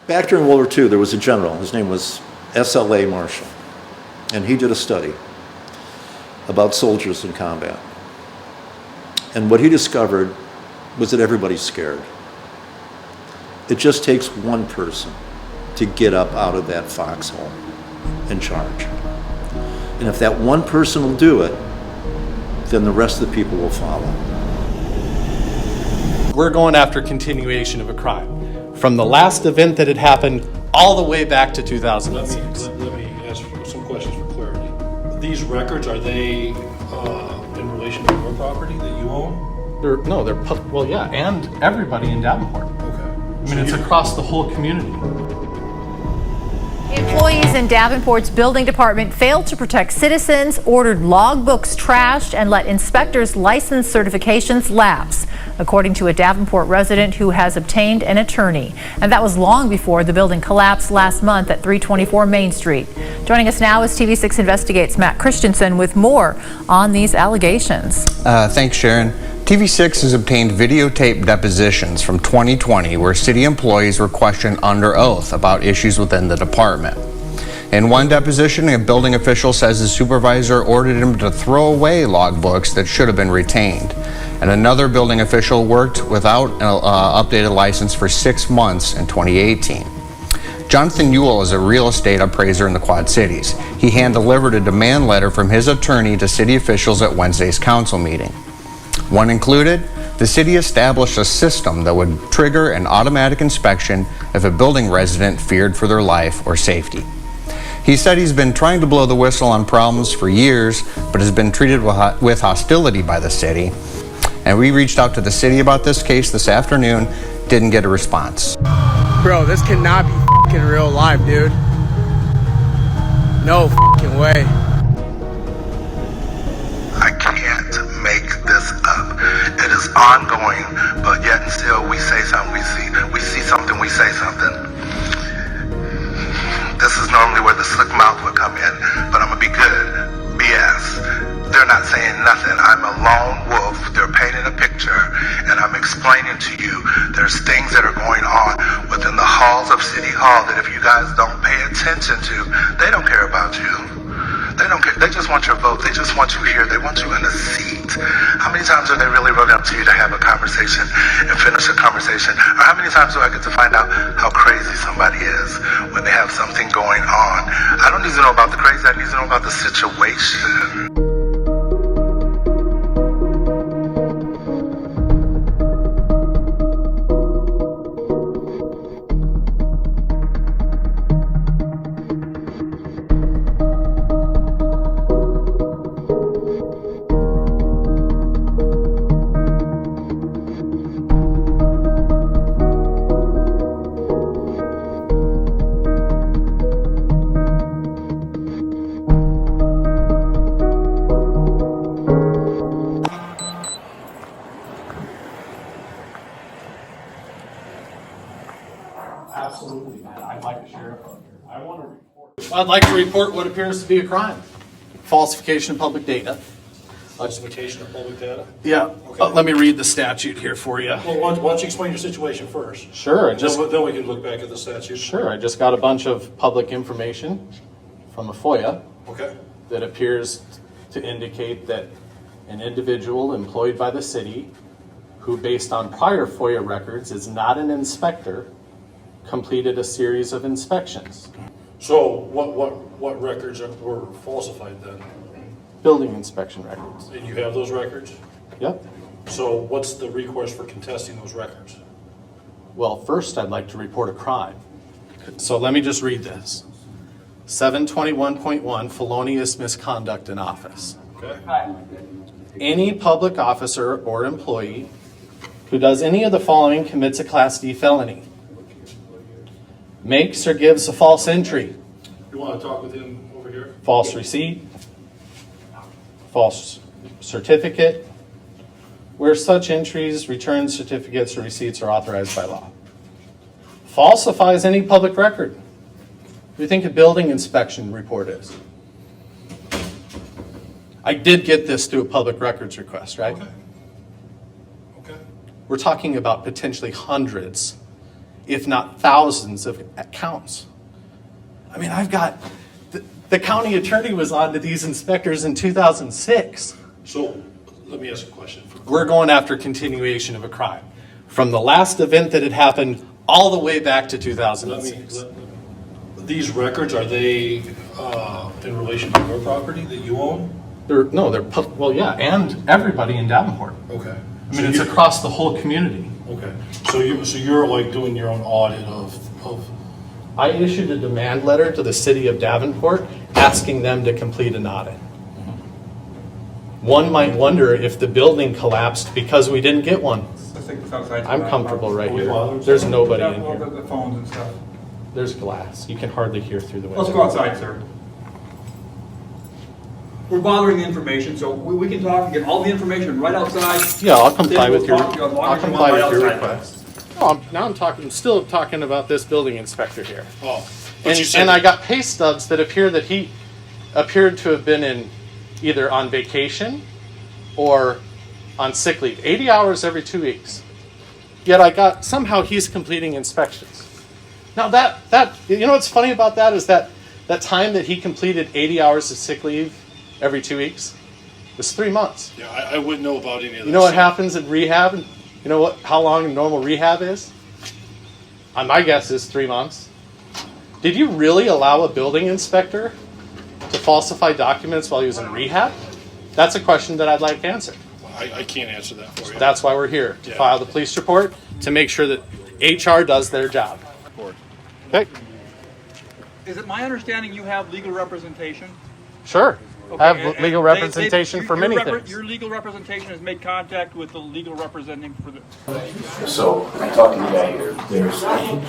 Back during World War II, there was a general. His name was S.L.A. Marshall. And he did a study about soldiers in combat. And what he discovered was that everybody's scared. It just takes one person to get up out of that foxhole and charge. And if that one person will do it, then the rest of the people will follow. We're going after continuation of a crime. From the last event that had happened all the way back to 2006. Let me ask some questions for clarity. These records, are they in relation to your property that you own? Well, yeah, and everybody in Davenport. Okay. I mean, it's across the whole community. Employees in Davenport's building department failed to protect citizens, ordered logbooks trashed, and let inspectors' license certifications lapse, according to a Davenport resident who has obtained an attorney. And that was long before the building collapsed last month at 324 Main Street. Joining us now is TV6 Investigates' Matt Christensen with more on these allegations. Thanks, Sharon. TV6 has obtained videotape depositions from 2020 where city employees were questioned under oath about issues within the department. In one deposition, a building official says his supervisor ordered him to throw away logbooks that should have been retained. And another building official worked without an updated license for 6 months in 2018. Jonathan Ewell is a real estate appraiser in the Quad Cities. He hand-delivered a demand letter from his attorney to city officials at Wednesday's council meeting. One included, the city established a system that would trigger an automatic inspection if a building resident feared for their life or safety. He said he's been trying to blow the whistle on problems for years, but has been treated with hostility by the city. And we reached out to the city about this case this afternoon, didn't get a response. Bro, this cannot be f***ing real life, dude. No f***ing way. I can't make this up. It is ongoing, but yet and still we say something, we see something, we say something. This is normally where the slick mouth would come in, but I'm gonna be good. BS. They're not saying nothing. I'm a lone wolf. They're painting a picture, and I'm explaining to you there's things that are going on within the halls of City Hall that if you guys don't pay attention to, they don't care about you. They don't care. They just want your vote. They just want you here. They want you in a seat. How many times are they really running up to you to have a conversation and finish a conversation? Or how many times do I get to find out how crazy somebody is when they have something going on? I don't need to know about the crazy. I need to know about the situation. Absolutely, Matt. I'd like to share it. I want to report. I'd like to report what appears to be a crime. Falsification of public data. Falsification of public data? Yeah. Okay. Let me read the statute here for you. Well, why don't you explain your situation first? Sure. Then we can look back at the statute. Sure. I just got a bunch of public information from a FOIA Okay. that appears to indicate that an individual employed by the city who, based on prior FOIA records, is not an inspector, completed a series of inspections. So what records were falsified then? Building inspection records. And you have those records? Yep. So what's the recourse for contesting those records? Well, first I'd like to report a crime. So let me just read this. 721.1, felonious misconduct in office. Okay. Any public officer or employee who does any of the following commits a Class D felony. Makes or gives a false entry, You want to talk with him over here? false receipt, false certificate, where such entries, returns, certificates, or receipts are authorized by law. Falsifies any public record. What do you think a building inspection report is? I did get this through a public records request, right? Okay. Okay. We're talking about potentially hundreds, if not thousands of accounts. I mean, I've got, the county attorney was on to these inspectors in 2006. So, let me ask a question. We're going after continuation of a crime. From the last event that had happened all the way back to 2006. These records, are they in relation to your property that you own? Well, yeah, and everybody in Davenport. Okay. I mean, it's across the whole community. Okay. So you're like doing your own audit of I issued a demand letter to the city of Davenport asking them to complete an audit. One might wonder if the building collapsed because we didn't get one. I'm comfortable right here. There's nobody in here. The phones and stuff. There's glass. You can hardly hear through the window. Let's go outside, sir. We're bothering the information, so we can talk and get all the information right outside. Yeah, I'll comply with your, We'll talk to you as long I'll as you comply want with right your outside. request. No, now I'm still talking about this building inspector here. oh. But you said And I got pay stubs that appear that he appeared to have been in either on vacation or on sick leave, 80 hours every 2 weeks. Yet somehow he's completing inspections. Now that you know what's funny about that is that time that he completed 80 hours of sick leave every 2 weeks was 3 months. Yeah, I wouldn't know about any of that. You know what happens in rehab? You know how long normal rehab is? My guess is 3 months. Did you really allow a building inspector to falsify documents while he was in rehab? That's a question that I'd like answered. I can't answer that for you. That's why we're here, to file the police report, to make sure that HR does their job. Okay, Is it my understanding you have legal representation? sure. Okay, I have and legal they- representation for many things. Your legal representation has made contact with the legal representative for the... So I talked to the guy here.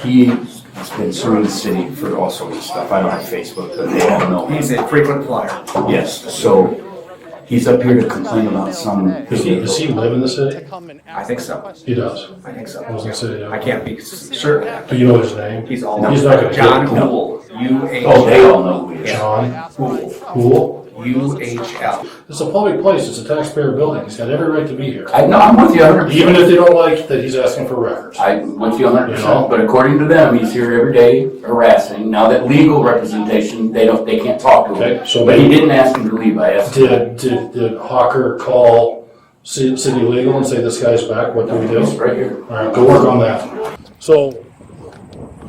He's been suing the city for all sorts of stuff. I don't have Facebook, but they all know. He's a frequent flyer. Yes, so he's up here to complain about some. Does he live in the city? I think so. He does. I think so. I was gonna say, I can't be certain. Do you know his name? He's all He's not gonna John get- Hool. U-H-L. Oh, they all know who he is. John Hool. U-H-L. It's a public place. It's a taxpayer building. He's got every right to be here. No, I'm with you 100%. Even if they don't like that he's asking for records. I'm with you 100%, but according to them, he's here every day harassing. Now that legal representation, they can't talk to him. Okay, so But he didn't ask him to leave, I asked him. Did Hawker call city legal and say this guy's back? What do we do? He's right here. All right, go work on that. So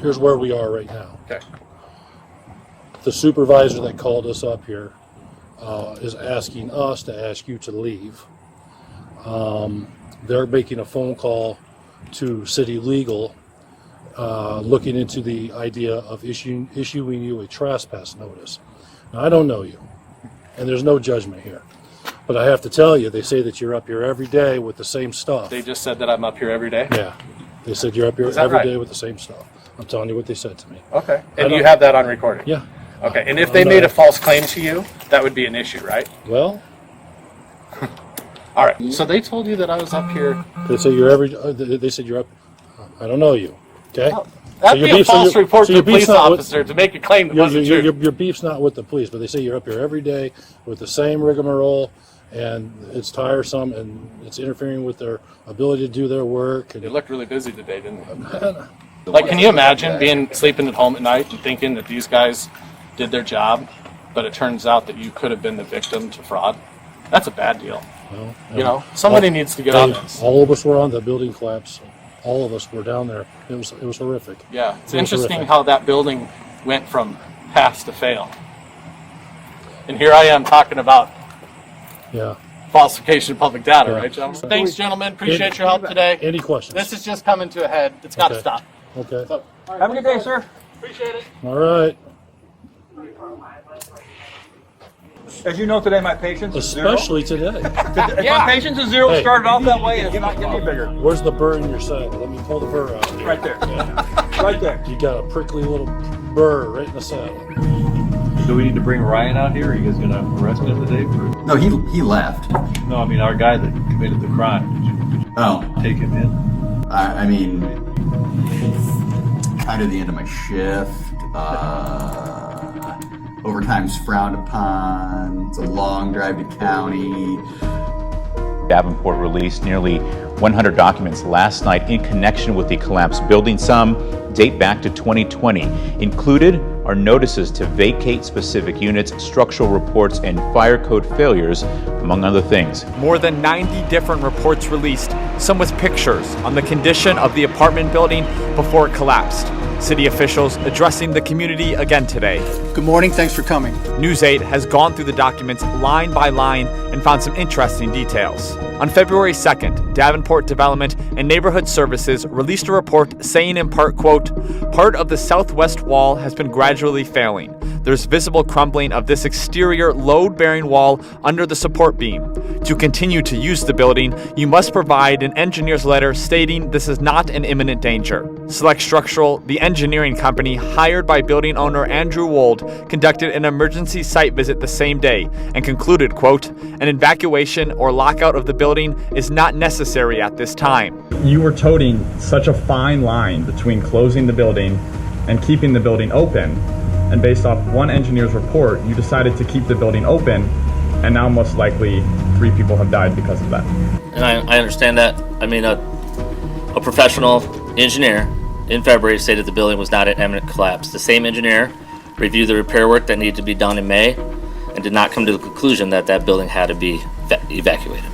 here's where we are right now. Okay. The supervisor that called us up here is asking us to ask you to leave. They're making a phone call to city legal, looking into the idea of issuing you a trespass notice. Now, I don't know you, and there's no judgment here. But I have to tell you, they say that you're up here every day with the same stuff. They just said that I'm up here every day? Yeah. They said you're up here Is that every right? day with the same stuff. I'm telling you what they said to me. Okay. I And don't- you have that on recording? Yeah. Okay, and if they made a false claim to you, that would be an issue, right? Well, All right, so they told you that I was up here. they say you're they said you're up. I don't know you. Okay. That'd be a false report to your a police beef's not with- officer to make a claim that wasn't true. Your beef's not with the police, but they say you're up here every day with the same rigmarole, and it's tiresome, and it's interfering with their ability to do their work. They And looked really busy today, didn't they? Like, can you imagine sleeping at home at night and thinking that these guys did their job, but it turns out that you could have been the victim to fraud? That's a bad deal. well, You know, somebody needs to get on this. All of us were on the building collapse. All of us were down there. It was horrific. Yeah, it's It was interesting horrific. how that building went from pass to fail. And here I am talking about Yeah. falsification of public data, Yeah. right, gentlemen? Thanks, gentlemen. Appreciate your help today. Any questions? This is just coming to a head. It's got to Okay. stop. Okay. So, Have a good day, sir. appreciate it. All right. As you know today, my patience is zero. Especially today. If my patience is zero, Hey. started off that way, and it's not getting any bigger. Where's the burr in your side? Let me pull the burr out. Right there. Yeah. Right there. You got a prickly little burr right in the saddle. Do we need to bring Ryan out here? Are you guys gonna arrest him today? For, No, he left. no, I mean our guy that committed the crime. Oh, Did you take him in? I mean, kind of the end of my shift. Overtime's frowned upon. It's a long drive to county. Davenport released nearly 100 documents last night in connection with the collapsed building. Some date back to 2020. Included are notices to vacate specific units, structural reports, and fire code failures, among other things. More than 90 different reports released, some with pictures on the condition of the apartment building before it collapsed. City officials addressing the community again today. Good morning, thanks for coming. News 8 has gone through the documents line by line and found some interesting details. On February 2nd, Davenport Development and Neighborhood Services released a report saying in part, quote, "Part of the southwest wall has been gradually failing. There's visible crumbling of this exterior load-bearing wall under the support beam. To continue to use the building, you must provide an engineer's letter stating this is not an imminent danger." Select Structural, the engineering company hired by building owner Andrew Wold, conducted an emergency site visit the same day and concluded, quote, "An evacuation or lockout of the building is not necessary at this time." You were toting such a fine line between closing the building and keeping the building open, and based off one engineer's report, you decided to keep the building open, and now most likely 3 people have died because of that. And I understand that. I mean, a professional engineer in February stated the building was not at imminent collapse. The same engineer reviewed the repair work that needed to be done in May and did not come to the conclusion that that building had to be evacuated.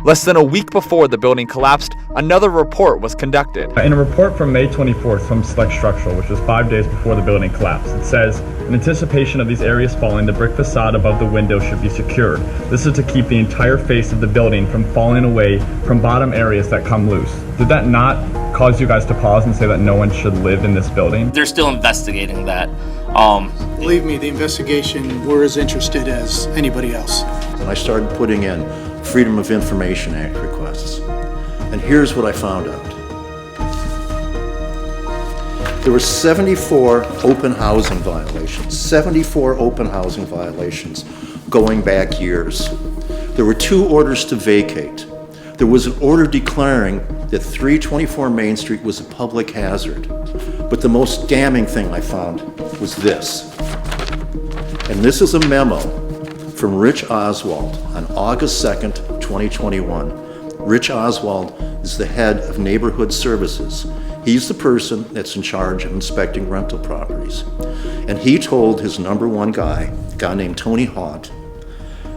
Less than a week before the building collapsed, another report was conducted. In a report from May 24th from Select Structural, which was 5 days before the building collapsed, it says, "In anticipation of these areas falling, the brick facade above the window should be secured. This is to keep the entire face of the building from falling away from bottom areas that come loose." Did that not cause you guys to pause and say that no one should live in this building? They're still investigating that. Believe me, the investigation, we're as interested as anybody else. And I started putting in Freedom of Information Act requests. And here's what I found out. There were 74 open housing violations, 74 open housing violations going back years. There were 2 orders to vacate. There was an order declaring that 324 Main Street was a public hazard. But the most damning thing I found was this. And this is a memo from Rich Oswald on August 2nd, 2021. Rich Oswald is the head of Neighborhood Services. He's the person that's in charge of inspecting rental properties. And he told his number one guy, a guy named Tony Haught,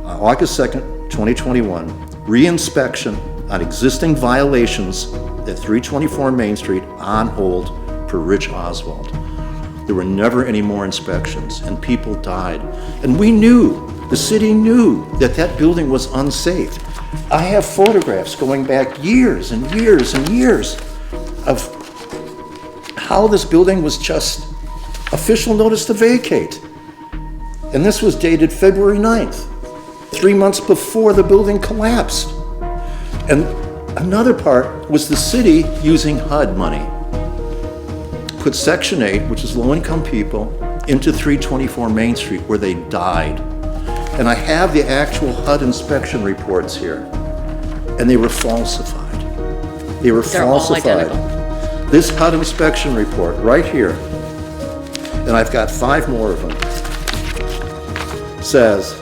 on August 2nd, 2021, reinspection on existing violations at 324 Main Street on hold per Rich Oswald. There were never any more inspections, and people died. And we knew, the city knew that that building was unsafe. I have photographs going back years and years and years of how this building was just official notice to vacate. And this was dated February 9th, 3 months before the building collapsed. And another part was the city using HUD money. Put Section 8, which is low-income people, into 324 Main Street where they died. And I have the actual HUD inspection reports here. And they were falsified. They were falsified. This HUD inspection report right here, and I've got 5 more of them, says,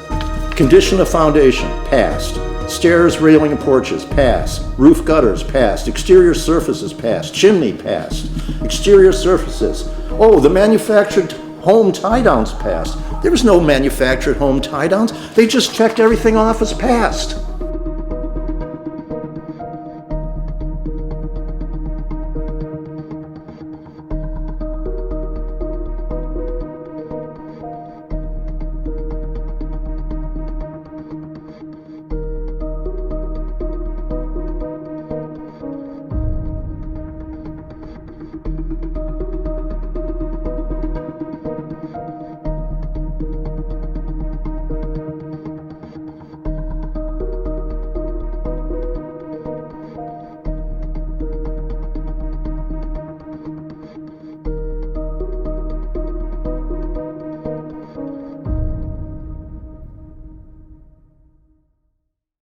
condition of foundation, passed. Stairs, railing, and porches, passed. Roof gutters, passed. Exterior surfaces, passed. Chimney, passed. Exterior surfaces. Oh, the manufactured home tie-downs passed. There was no manufactured home tie-downs. They just checked everything off as passed.